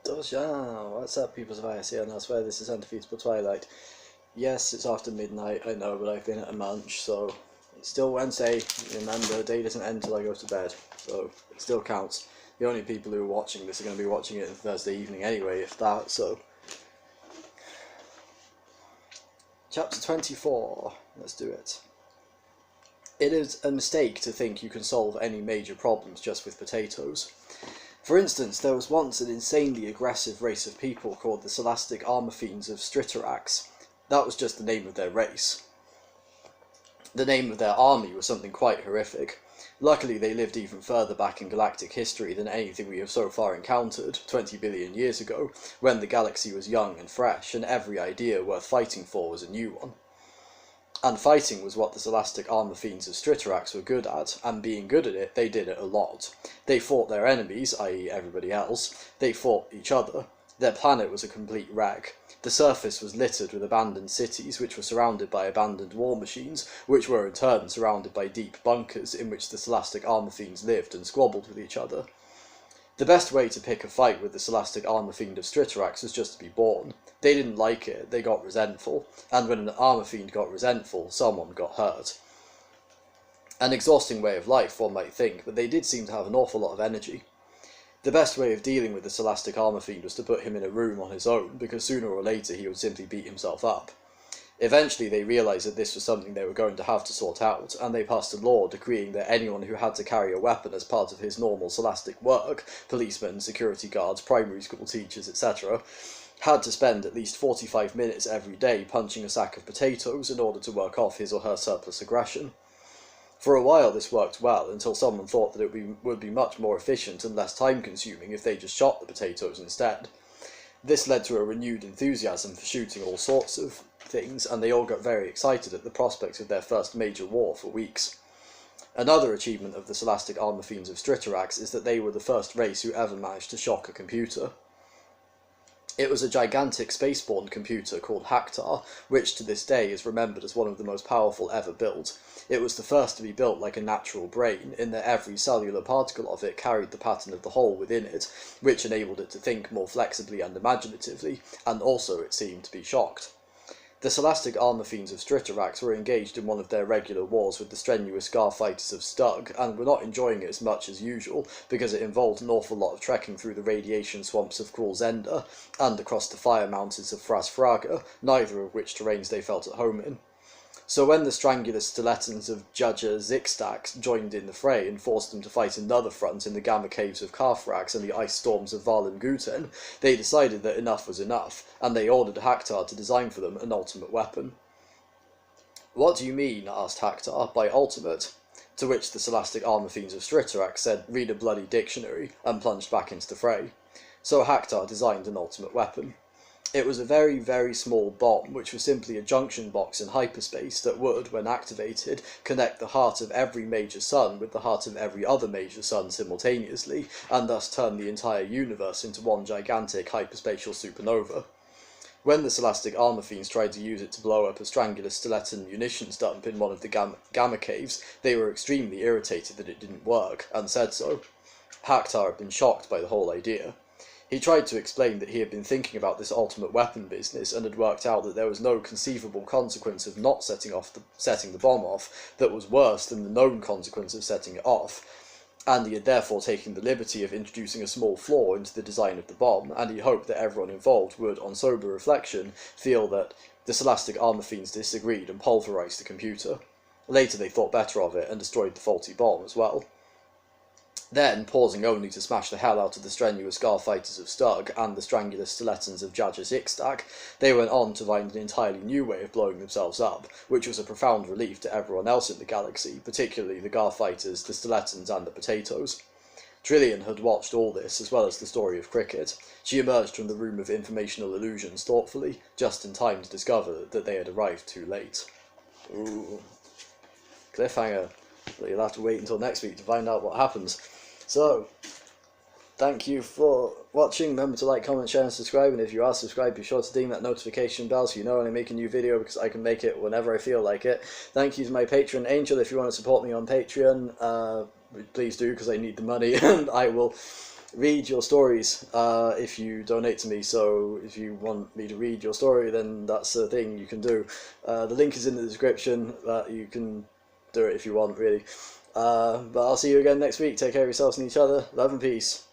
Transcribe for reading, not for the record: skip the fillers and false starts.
What's up, peoples of ISC and elsewhere? This is Undefeatable Twilight. Yes, it's after midnight, I know, but I've been at a munch, so it's still Wednesday. Remember, the day doesn't end till I go to bed, so it still counts. The only people who are watching this are going to be watching it on Thursday evening anyway, if that, so. Chapter 24. Let's do it. It is a mistake to think you can solve any major problems just with potatoes. For instance, there was once an insanely aggressive race of people called the Scholastic Armour Fiends of Striterax. That was just the name of their race. The name of their army was something quite horrific. Luckily, they lived even further back in galactic history than anything we have so far encountered, 20 billion years ago, when the galaxy was young and fresh, and every idea worth fighting for was a new one. And fighting was what the Scholastic Armour Fiends of Striterax were good at, and being good at it, they did it a lot. They fought their enemies, i.e. everybody else. They fought each other. Their planet was a complete wreck. The surface was littered with abandoned cities, which were surrounded by abandoned war machines, which were in turn surrounded by deep bunkers in which the Scholastic Armour Fiends lived and squabbled with each other. The best way to pick a fight with the Scholastic Armour Fiend of Striterax was just to be born. They didn't like it, they got resentful, and when an Armour Fiend got resentful, someone got hurt. An exhausting way of life, one might think, but they did seem to have an awful lot of energy. The best way of dealing with the Scholastic Armour Fiend was to put him in a room on his own, because sooner or later he would simply beat himself up. Eventually they realised that this was something they were going to have to sort out, and they passed a law decreeing that anyone who had to carry a weapon as part of his normal Scholastic work, policemen, security guards, primary school teachers, etc., had to spend at least 45 minutes every day punching a sack of potatoes in order to work off his or her surplus aggression. For a while this worked well, until someone thought that it would be much more efficient and less time-consuming if they just shot the potatoes instead. This led to a renewed enthusiasm for shooting all sorts of things, and they all got very excited at the prospect of their first major war for weeks. Another achievement of the Scholastic Armour Fiends of Striterax is that they were the first race who ever managed to shock a computer. It was a gigantic spaceborne computer called Hactar, which to this day is remembered as one of the most powerful ever built. It was the first to be built like a natural brain, in that every cellular particle of it carried the pattern of the whole within it, which enabled it to think more flexibly and imaginatively, and also, it seemed, to be shocked. The Scholastic Armour Fiends of Striterax were engaged in one of their regular wars with the strenuous Starfighters of Stug, and were not enjoying it as much as usual, because it involved an awful lot of trekking through the radiation swamps of Cruel Zenda, and across the fire mountains of Frasfraga, neither of which terrains they felt at home in. So when the Strangular Stiletons of Judger Zixtax joined in the fray and forced them to fight another front in the Gamma Caves of Carthrax and the Ice Storms of Varlin Guten, they decided that enough was enough, and they ordered Hactar to design for them an ultimate weapon. "What do you mean," asked Hactar, "by ultimate?" To which the Scholastic Armour Fiends of Striterax said, "Read a bloody dictionary," and plunged back into the fray. So Hactar designed an ultimate weapon. It was a very, very small bomb, which was simply a junction box in hyperspace that would, when activated, connect the heart of every major sun with the heart of every other major sun simultaneously, and thus turn the entire universe into one gigantic hyperspatial supernova. When the Scholastic Armour Fiends tried to use it to blow up a Strangular Stileton munitions dump in one of the Gamma Caves, they were extremely irritated that it didn't work, and said so. Hactar had been shocked by the whole idea. He tried to explain that he had been thinking about this ultimate weapon business and had worked out that there was no conceivable consequence of not setting the bomb off that was worse than the known consequence of setting it off, and he had therefore taken the liberty of introducing a small flaw into the design of the bomb, and he hoped that everyone involved would, on sober reflection, feel that the Scholastic Armour Fiends disagreed and pulverized the computer. Later they thought better of it and destroyed the faulty bomb as well. Then, pausing only to smash the hell out of the strenuous Starfighters of Stug and the Strangular Stiletons of Judger Zixtac, they went on to find an entirely new way of blowing themselves up, which was a profound relief to everyone else in the galaxy, particularly the Starfighters, the Stiletons, and the Potatoes. Trillian had watched all this, as well as the story of cricket. She emerged from the room of informational illusions thoughtfully, just in time to discover that they had arrived too late. Ooh. Cliffhanger. But you'll have to wait until next week to find out what happens. So, thank you for watching. Remember to like, comment, share, and subscribe. And if you are subscribed, be sure to ding that notification bell so you know when I make a new video, because I can make it whenever I feel like it. Thank you to my patron Angel. If you want to support me on Patreon, please do, because I need the money, and I will read your stories if you donate to me. So if you want me to read your story, then that's a thing you can do. The link is in the description. You can do it if you want, really. But I'll see you again next week. Take care of yourselves and each other. Love and peace.